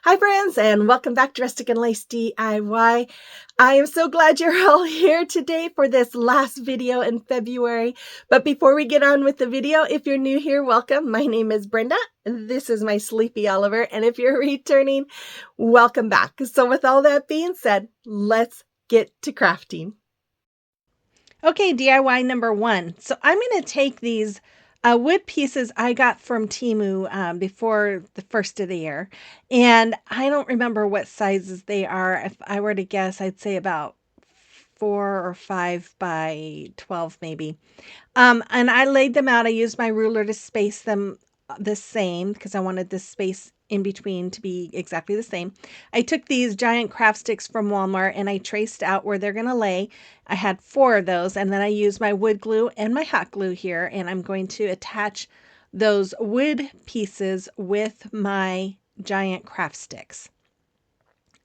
Hi friends, and welcome back to Rustic and Lace DIY. I am so glad you're all here today for this last video in February. But before we get on with the video, if you're new here, welcome. My name is Brenda. This is my sleepy Oliver. And if you're returning, welcome back. So with all that being said, let's get to crafting. Okay, DIY number one. So I'm going to take these wood pieces I got from Temu before the first of the year. And I don't remember what sizes they are. If I were to guess, I'd say about 4 or 5 by 12 maybe. And I laid them out. I used my ruler to space them the same because I wanted this space in between to be exactly the same. I took these giant craft sticks from Walmart and I traced out where they're going to lay. I had 4 of those, and then I used my wood glue and my hot glue here, and I'm going to attach those wood pieces with my giant craft sticks.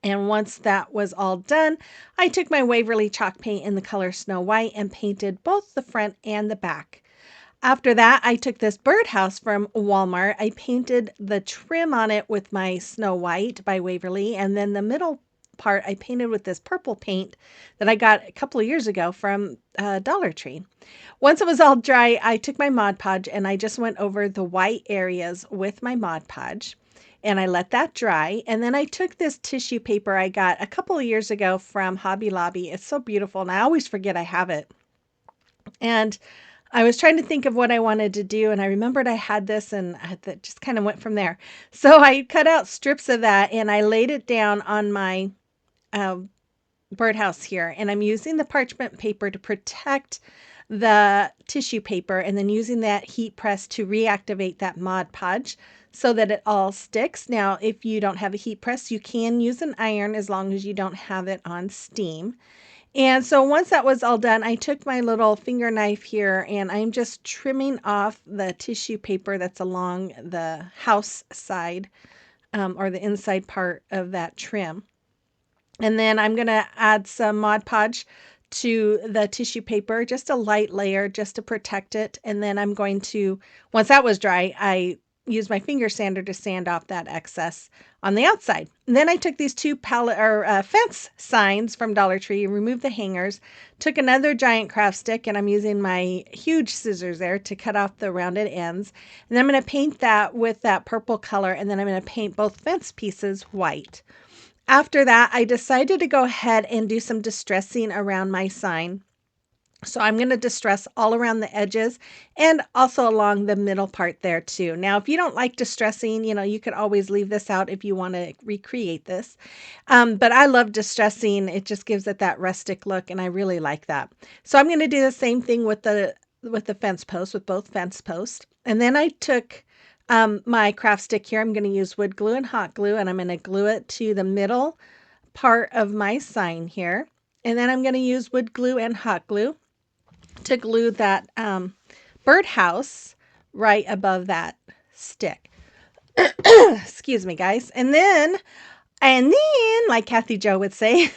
And once that was all done, I took my Waverly chalk paint in the color Snow White and painted both the front and the back. After that, I took this birdhouse from Walmart. I painted the trim on it with my Snow White by Waverly, and then the middle part I painted with this purple paint that I got a couple of years ago from Dollar Tree. Once it was all dry, I took my Mod Podge and I just went over the white areas with my Mod Podge. And I let that dry. And then I took this tissue paper I got a couple of years ago from Hobby Lobby. It's so beautiful, and I always forget I have it. And I was trying to think of what I wanted to do, and I remembered I had this, and that just kind of went from there. So I cut out strips of that, and I laid it down on my uh, birdhouse here. And I'm using the parchment paper to protect the tissue paper, and then using that heat press to reactivate that Mod Podge so that it all sticks. Now, if you don't have a heat press, you can use an iron as long as you don't have it on steam. And so once that was all done, I took my little finger knife here and I'm just trimming off the tissue paper that's along the house side or the inside part of that trim. And then I'm going to add some Mod Podge to the tissue paper, just a light layer just to protect it. And then I'm going to, once that was dry, I used my finger sander to sand off that excess on the outside. And then I took these 2 fence signs from Dollar Tree, removed the hangers, took another giant craft stick, and I'm using my huge scissors there to cut off the rounded ends. And then I'm going to paint that with that purple color, and then I'm going to paint both fence pieces white. After that, I decided to go ahead and do some distressing around my sign. So I'm going to distress all around the edges and also along the middle part there too. Now, if you don't like distressing, you could always leave this out if you want to recreate this. But I love distressing. It just gives it that rustic look, and I really like that. So I'm going to do the same thing with the fence post, with both fence posts. And then I took my craft stick here. I'm going to use wood glue and hot glue, and I'm going to glue it to the middle part of my sign here. And then I'm going to use wood glue and hot glue to glue that birdhouse right above that stick. Excuse me, guys. And then, like Kathy Jo would say,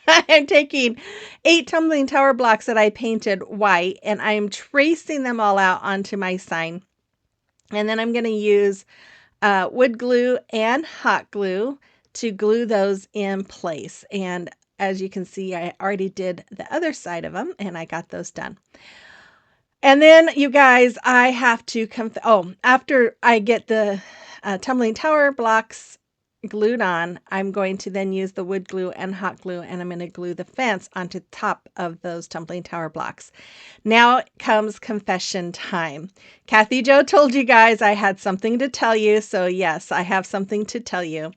I'm taking 8 tumbling tower blocks that I painted white, and I'm tracing them all out onto my sign. And then I'm going to use wood glue and hot glue to glue those in place. And as you can see, I already did the other side of them, and I got those done. And then, you guys, I have to after I get the tumbling tower blocks glued on, I'm going to then use the wood glue and hot glue, and I'm going to glue the fence onto the top of those tumbling tower blocks. Now comes confession time. Kathy Jo told you guys I had something to tell you, so yes, I have something to tell you.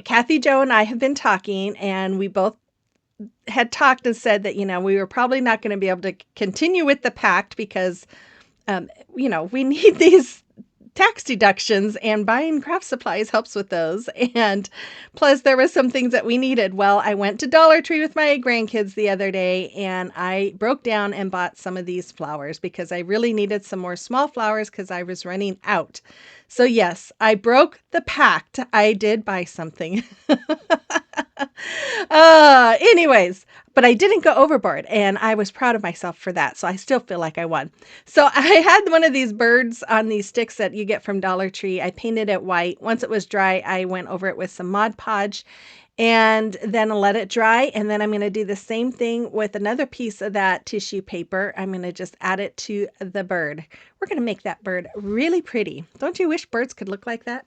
Kathy Jo and I have been talking, and we both had talked and said that, we were probably not going to be able to continue with the pact because, we need these tax deductions, and buying craft supplies helps with those. And plus there was some things that we needed. Well, I went to Dollar Tree with my grandkids the other day, and I broke down and bought some of these flowers because I really needed some more small flowers because I was running out. So yes, I broke the pact. I did buy something. Anyways, but I didn't go overboard, and I was proud of myself for that. So I still feel like I won. So I had one of these birds on these sticks that you get from Dollar Tree. I painted it white. Once it was dry, I went over it with some Mod Podge and then let it dry. And then I'm going to do the same thing with another piece of that tissue paper. I'm going to just add it to the bird. We're going to make that bird really pretty. Don't you wish birds could look like that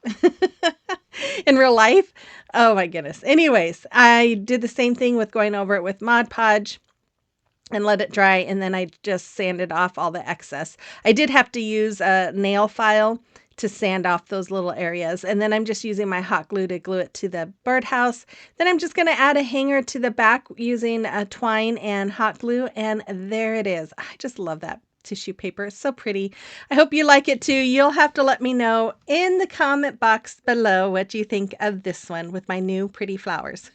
in real life? Oh my goodness. Anyways, I did the same thing with going over it with Mod Podge and let it dry, and then I just sanded off all the excess. I did have to use a nail file to sand off those little areas, and then I'm just using my hot glue to glue it to the birdhouse. Then I'm just going to add a hanger to the back using a twine and hot glue, and there it is. I just love that tissue paper. It's so pretty. I hope you like it too. You'll have to let me know in the comment box below what you think of this one with my new pretty flowers.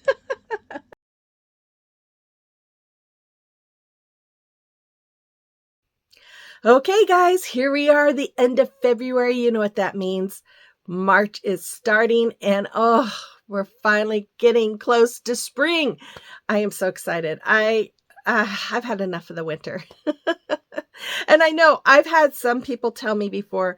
Okay, guys, here we are, the end of February. You know what that means. March is starting, and oh, we're finally getting close to spring. I am so excited. I've had enough of the winter. And I know I've had some people tell me before,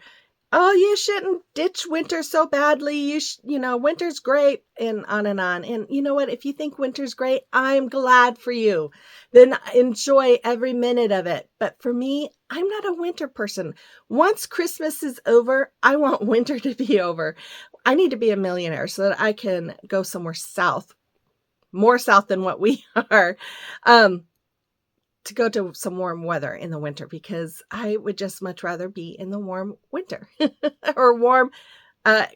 oh, you shouldn't ditch winter so badly. Winter's great, and on and on. And you know what? If you think winter's great, I'm glad for you. Then enjoy every minute of it. But for me, I'm not a winter person. Once Christmas is over, I want winter to be over. I need to be a millionaire so that I can go somewhere south, more south than what we are. To go to some warm weather in the winter, because I would just much rather be in the warm winter or warm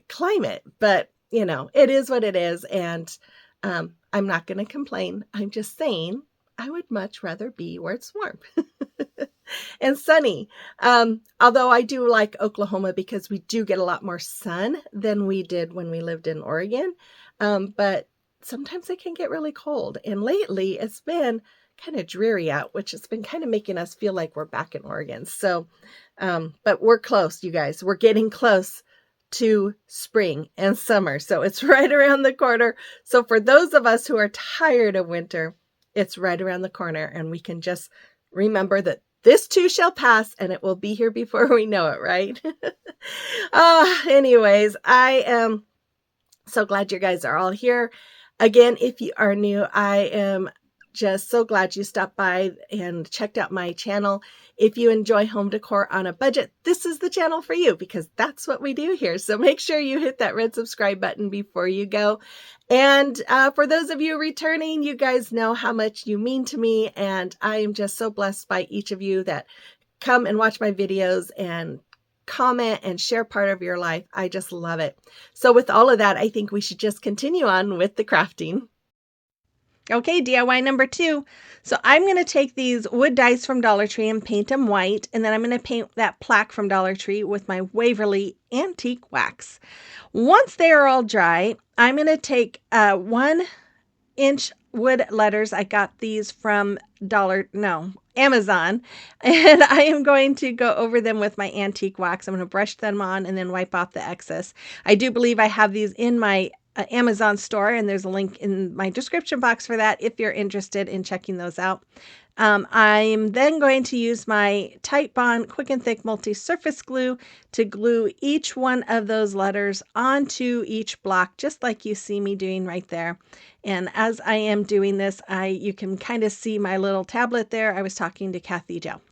climate. But, it is what it is. And I'm not going to complain. I'm just saying I would much rather be where it's warm and sunny. Although I do like Oklahoma because we do get a lot more sun than we did when we lived in Oregon. But sometimes it can get really cold. And lately it's been kind of dreary out, which has been kind of making us feel like we're back in Oregon. So, but we're close, you guys. We're getting close to spring and summer. So it's right around the corner. So for those of us who are tired of winter, it's right around the corner, and we can just remember that this too shall pass, and it will be here before we know it, right? Anyways, I am so glad you guys are all here. Again, if you are new, I am just so glad you stopped by and checked out my channel. If you enjoy home decor on a budget, this is the channel for you, because that's what we do here. So make sure you hit that red subscribe button before you go. And for those of you returning, you guys know how much you mean to me. And I am just so blessed by each of you that come and watch my videos and comment and share part of your life. I just love it. So with all of that, I think we should just continue on with the crafting. Okay, DIY number 2. So I'm going to take these wood dice from Dollar Tree and paint them white. And then I'm going to paint that plaque from Dollar Tree with my Waverly antique wax. Once they are all dry, I'm going to take 1-inch wood letters. I got these from Amazon. And I am going to go over them with my antique wax. I'm going to brush them on and then wipe off the excess. I do believe I have these in my Amazon store, and there's a link in my description box for that if you're interested in checking those out. I'm then going to use my Tight Bond Quick and Thick Multi-Surface Glue to glue each one of those letters onto each block, just like you see me doing right there. And as I am doing this, you can kind of see my little tablet there. I was talking to Kathy Jo.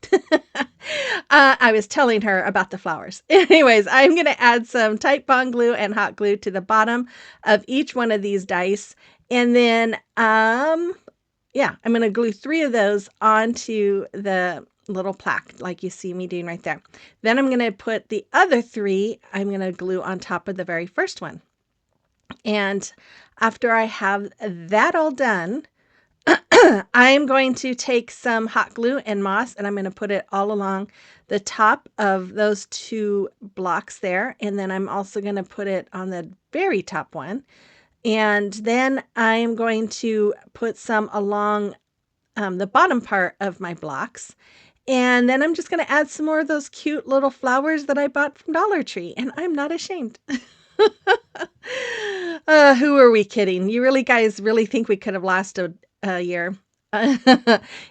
I was telling her about the flowers. Anyways, I'm going to add some Tight Bond glue and hot glue to the bottom of each one of these dice. And then, I'm going to glue 3 of those onto the little plaque like you see me doing right there. Then I'm going to put the other 3, I'm going to glue on top of the very first one. And after I have that all done, I'm going to take some hot glue and moss, and I'm going to put it all along the top of those 2 blocks there. And then I'm also going to put it on the very top one. And then I'm going to put some along the bottom part of my blocks. And then I'm just going to add some more of those cute little flowers that I bought from Dollar Tree. And I'm not ashamed. Who are we kidding? You guys really think we could have lasted a year?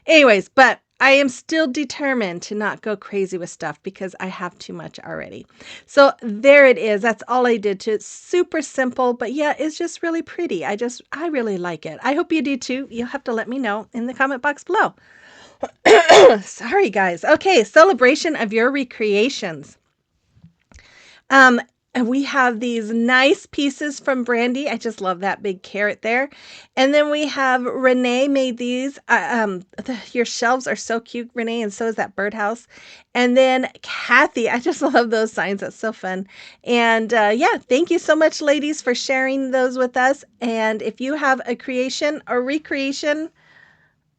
Anyways, but I am still determined to not go crazy with stuff because I have too much already. So there it is. That's all I did to it. Super simple, but yeah, it's just really pretty. I really like it. I hope you do too. You'll have to let me know in the comment box below. Sorry, guys. Okay, celebration of your recreations. And we have these nice pieces from Brandy. I just love that big carrot there. And then we have Renee made these. Your shelves are so cute, Renee, and so is that birdhouse. And then Kathy, I just love those signs. That's so fun. And yeah, thank you so much, ladies, for sharing those with us. And if you have a creation or recreation,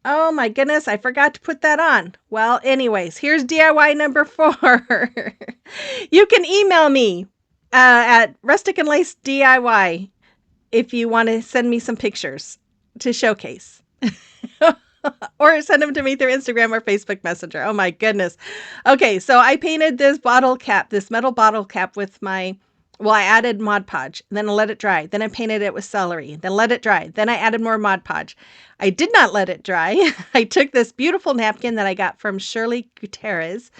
oh my goodness, I forgot to put that on. Well, anyways, here's DIY number 4. You can email me at Rustic and Lace DIY if you want to send me some pictures to showcase. Or send them to me through Instagram or Facebook Messenger. Oh my goodness. Okay, so I painted this bottle cap, this metal bottle cap with well, I added Mod Podge, then I let it dry. Then I painted it with celery, then let it dry. Then I added more Mod Podge. I did not let it dry. I took this beautiful napkin that I got from Shirley Gutierrez.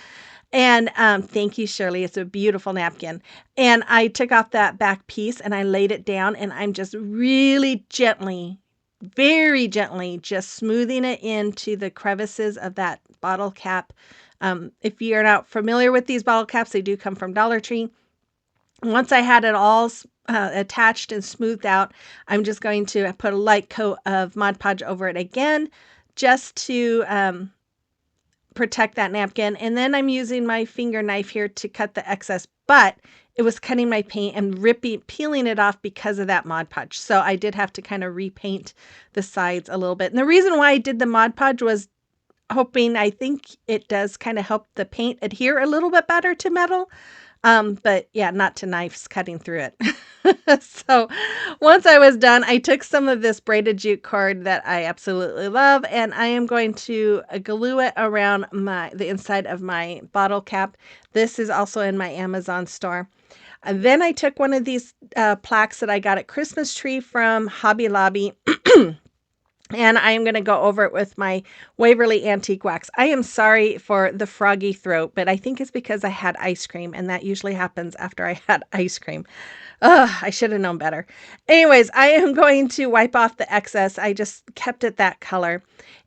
And thank you, Shirley. It's a beautiful napkin. And I took off that back piece and I laid it down, and I'm just really gently, very gently, just smoothing it into the crevices of that bottle cap. If you're not familiar with these bottle caps, they do come from Dollar Tree. Once I had it all attached and smoothed out, I'm just going to put a light coat of Mod Podge over it again, just to protect that napkin. And then I'm using my finger knife here to cut the excess, but it was cutting my paint and peeling it off because of that Mod Podge. So I did have to kind of repaint the sides a little bit. And the reason why I did the Mod Podge was I think it does kind of help the paint adhere a little bit better to metal. But yeah, not to knives cutting through it. So once I was done, I took some of this braided jute cord that I absolutely love, and I am going to glue it around the inside of my bottle cap. This is also in my Amazon store. And then I took one of these plaques that I got at Christmas tree from Hobby Lobby. And I am going to go over it with my Waverly Antique Wax. I am sorry for the froggy throat, but I think it's because I had ice cream, and that usually happens after I had ice cream. Ugh, I should have known better. Anyways, I am going to wipe off the excess. I just kept it that color.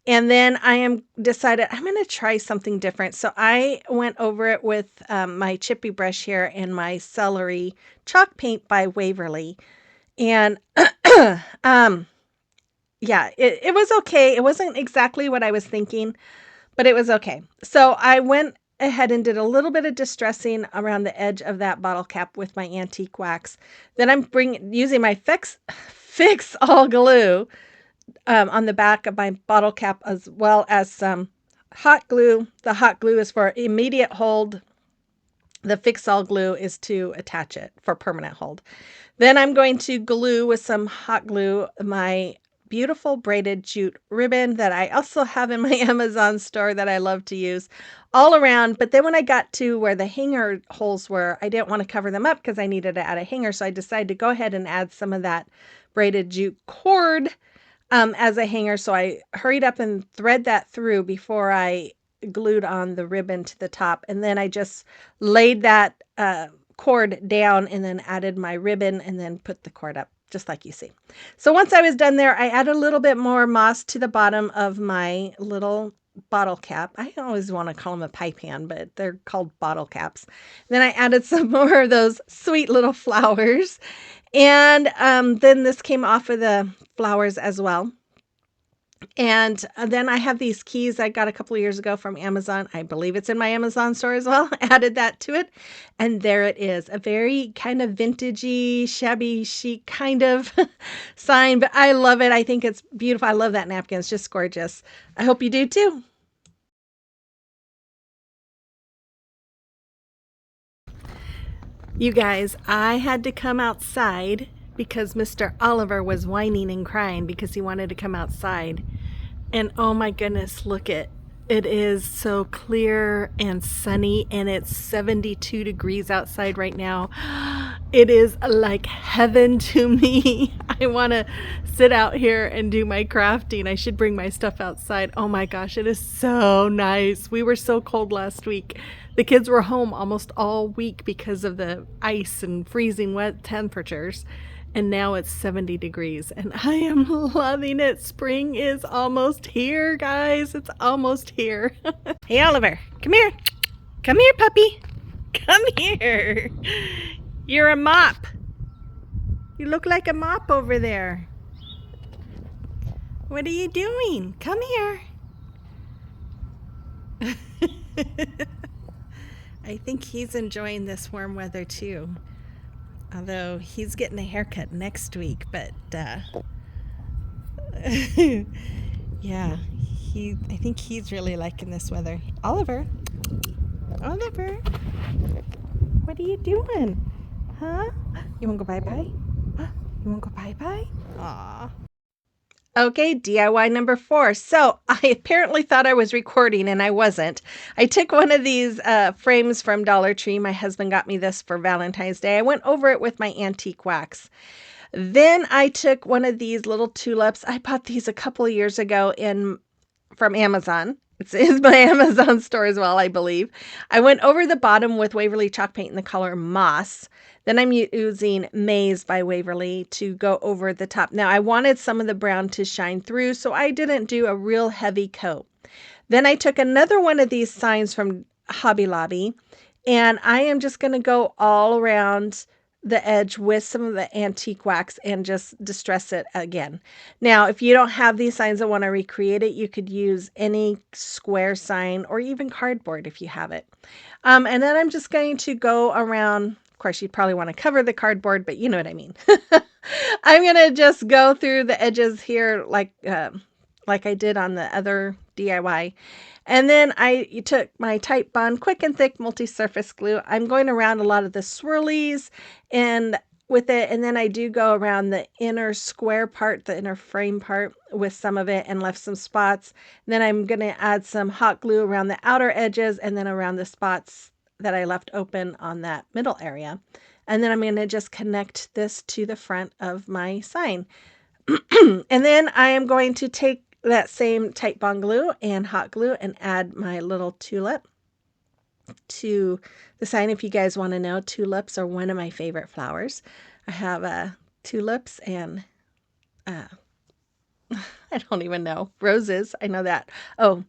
And then decided I'm going to try something different. So I went over it with my chippy brush here and my celery chalk paint by Waverly. And yeah, it was okay. It wasn't exactly what I was thinking, but it was okay. So I went ahead and did a little bit of distressing around the edge of that bottle cap with my antique wax. Then I'm using my Fix All glue on the back of my bottle cap, as well as some hot glue. The hot glue is for immediate hold. The Fix All glue is to attach it for permanent hold. Then I'm going to glue with some hot glue my beautiful braided jute ribbon that I also have in my Amazon store that I love to use all around. But then when I got to where the hanger holes were, I didn't want to cover them up because I needed to add a hanger. So I decided to go ahead and add some of that braided jute cord as a hanger. So I hurried up and thread that through before I glued on the ribbon to the top. And then I just laid that cord down and then added my ribbon and then put the cord up, just like you see. So once I was done there, I added a little bit more moss to the bottom of my little bottle cap. I always want to call them a pie pan, but they're called bottle caps. Then I added some more of those sweet little flowers. And then this came off of the flowers as well. And then I have these keys I got a couple of years ago from Amazon. I believe it's in my Amazon store as well. Added that to it. And there it is. A very kind of vintagey, shabby chic kind of sign. But I love it. I think it's beautiful. I love that napkin. It's just gorgeous. I hope you do too. You guys, I had to come outside because Mr. Oliver was whining and crying because he wanted to come outside. And oh my goodness, look it. It is so clear and sunny, and it's 72 degrees outside right now. It is like heaven to me. I I want to sit out here and do my crafting. I should bring my stuff outside. Oh my gosh, it is so nice. We were so cold last week. The kids were home almost all week because of the ice and freezing wet temperatures. And now it's 70 degrees and I am loving it. Spring is almost here, guys. It's almost here. Hey, Oliver, come here. Come here, puppy. Come here. You're a mop. You look like a mop over there. What are you doing? Come here. I think he's enjoying this warm weather too. Although he's getting a haircut next week, but yeah, I think he's really liking this weather. Oliver, Oliver, what are you doing? Huh? You want to go bye-bye? You want to go bye-bye? Aw. Okay, DIY number 4. So I apparently thought I was recording and I wasn't. I took one of these frames from Dollar Tree. My husband got me this for Valentine's Day. I went over it with my antique wax. Then I took one of these little tulips. I bought these a couple of years ago from Amazon. It's in my Amazon store as well, I believe. I went over the bottom with Waverly chalk paint in the color Moss. Then I'm using Maze by Waverly to go over the top. Now, I wanted some of the brown to shine through, so I didn't do a real heavy coat. Then I took another one of these signs from Hobby Lobby, and I am just going to go all around the edge with some of the antique wax and just distress it again. Now, if you don't have these signs that want to recreate it, you could use any square sign or even cardboard if you have it. And then I'm just going to go around. Of course, you'd probably want to cover the cardboard, but you know what I mean. I'm going to just go through the edges here like I did on the other DIY. And then I took my Type Bond Quick and Thick Multi-Surface Glue. I'm going around a lot of the swirlies and with it, and then I do go around the inner square part, the inner frame part with some of it and left some spots. And then I'm going to add some hot glue around the outer edges and then around the spots that I left open on that middle area. And then I'm going to just connect this to the front of my sign. And then I am going to take that same Type Bond glue and hot glue and add my little tulip to the sign. If you guys want to know, tulips are one of my favorite flowers. I have tulips and I don't even know, roses. I know that. Oh,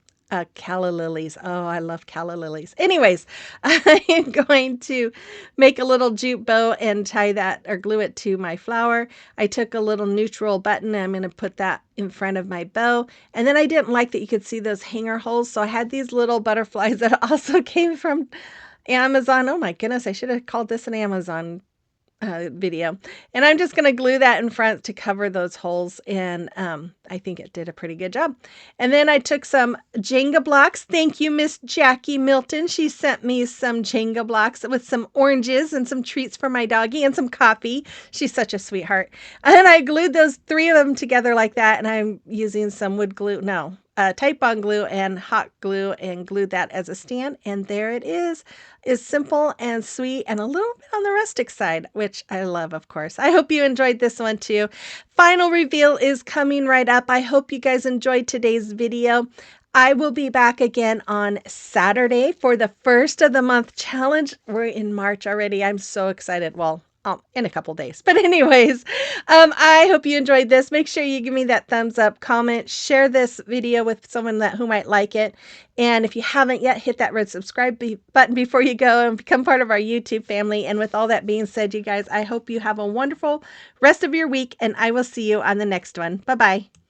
calla lilies. Oh, I love calla lilies. Anyways, I am going to make a little jute bow and tie that or glue it to my flower. I took a little neutral button and I'm going to put that in front of my bow. And then I didn't like that you could see those hanger holes. So I had these little butterflies that also came from Amazon. Oh my goodness, I should have called this an Amazon video. And I'm just going to glue that in front to cover those holes. And I think it did a pretty good job. And then I took some Jenga blocks. Thank you, Miss Jackie Milton. She sent me some Jenga blocks with some oranges and some treats for my doggie and some coffee. She's such a sweetheart. And I glued those 3 of them together like that. And I'm using some wood glue. No, Type Bond glue and hot glue and glued that as a stand. And there it is. It's simple and sweet and a little bit on the rustic side, which I love, of course. I hope you enjoyed this one too. Final reveal is coming right up. I hope you guys enjoyed today's video. I will be back again on Saturday for the first of the month challenge. We're in March already. I'm so excited. Well, in a couple days. But anyways, I hope you enjoyed this. Make sure you give me that thumbs up, comment, share this video with someone who might like it. And if you haven't yet, hit that red subscribe button before you go and become part of our YouTube family. And with all that being said, you guys, I hope you have a wonderful rest of your week and I will see you on the next one. Bye-bye.